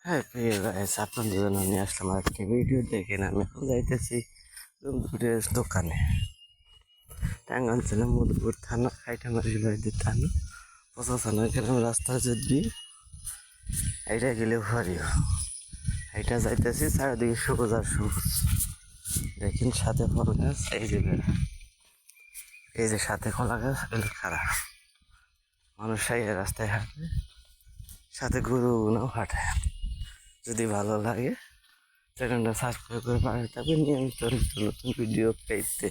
হ্যাঁ প্রিয় গাইস, আপনাদের জন্য নিয়ে আসলাম আরেকটি ভিডিও। দেখেন আমি এখন যাইতেছি রুমপুরের দোকানে। টাঙ্গাইল মধুপুর থানা, খাইটামারি বাড়িতে থানা, প্রশাসন। এখানে রাস্তা যদি এইটা গেলে ভারিও এইটা যাইতেছি, চারিদিকে সবুজ আর সবুজ। দেখেন সাথে ফল গাছ, এই যে সাথে কলা গাছ, এগুলো খারাপ মানুষ রাস্তায় হাঁটে, সাথে গরুগুলোও হাঁটে। যদি ভালো লাগে চ্যানেলটা সাবস্ক্রাইব করে পাশে থাকবেন নিয়মিত নতুন নতুন ভিডিও পেতে।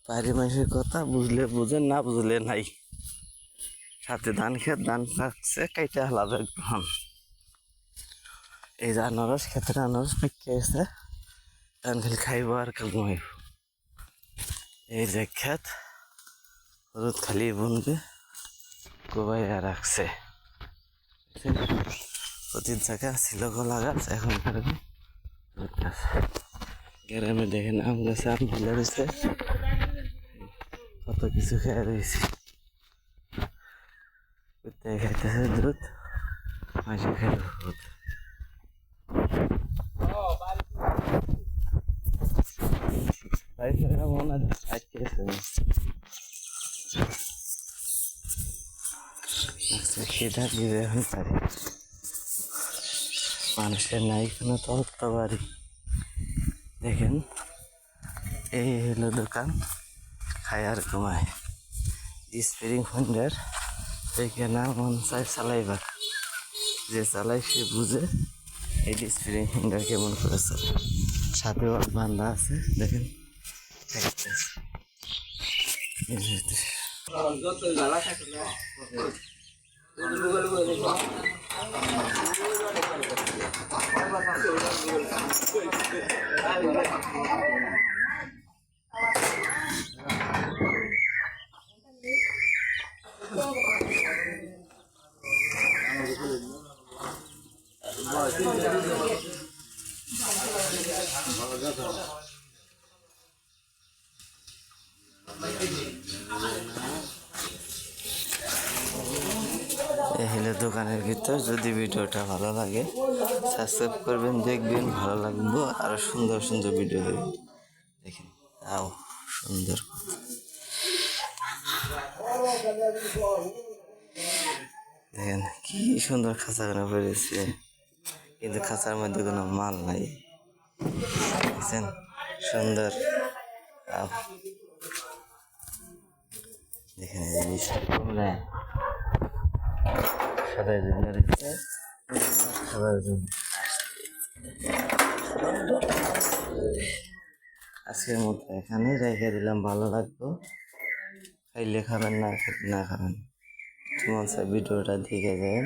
বাইরের মানুষের কথা বুঝলে বুঝেন, না বুঝলে নাই। সাথে ধান খেত, ধান পাকছে, কাইটা হালাবে গ্রহণ। এই যে আনারস, ক্ষেতের আনারস পেকে গেছে, ধান খালি খাইব আর ঘুমাইব। এই যে ক্ষেত, হলুদ খালি বুনবে, কোবাইয়া রাখছে। প্রতি জায়গা ছিল কলা গাছ, এখন গ্রামে দেখেন আম গাছে আম ফেলে রয়েছে, কত কিছু খেয়ে রয়েছে। খাইতেছে দুধ, মাঝে খেয়ে দুধ। সেটা দিবে এখন পারি, মানুষের নাই কোনো তত্ত্ব বাড়ি। দেখেন এই হলো দোকান, খায় আর ঘুমায়। স্প্রিং ফন্ডার দেখে না মন চায় চালাইবার, যে চালাই সে বুঝে এই স্প্রিং ফিঙ্গার কেমন করে চলে। সাথে বান্ধা আছে, দেখেন এই হলো দোকানের ভিতর। যদি ভিডিওটা ভালো লাগে সাবস্ক্রাইব করবেন, দেখবেন, ভালো লাগবে। আরো সুন্দর সুন্দর ভিডিও হবে। দেখেন তাও সুন্দর, দেখেন কি সুন্দর খাঁচা খানা বেরিয়েছে, কিন্তু খাঁচার মধ্যে কোনো মাল নাই। দেখছেন সুন্দর, দেখেন সাদার জন্য সাদার জন্য। আজকের মতো এখানে রেখে দিলাম, ভালো লাগতো। খাইলে খাবেন, না খেলে না খাবেন, মন চায় ভিডিওটা দেখে যাবেন।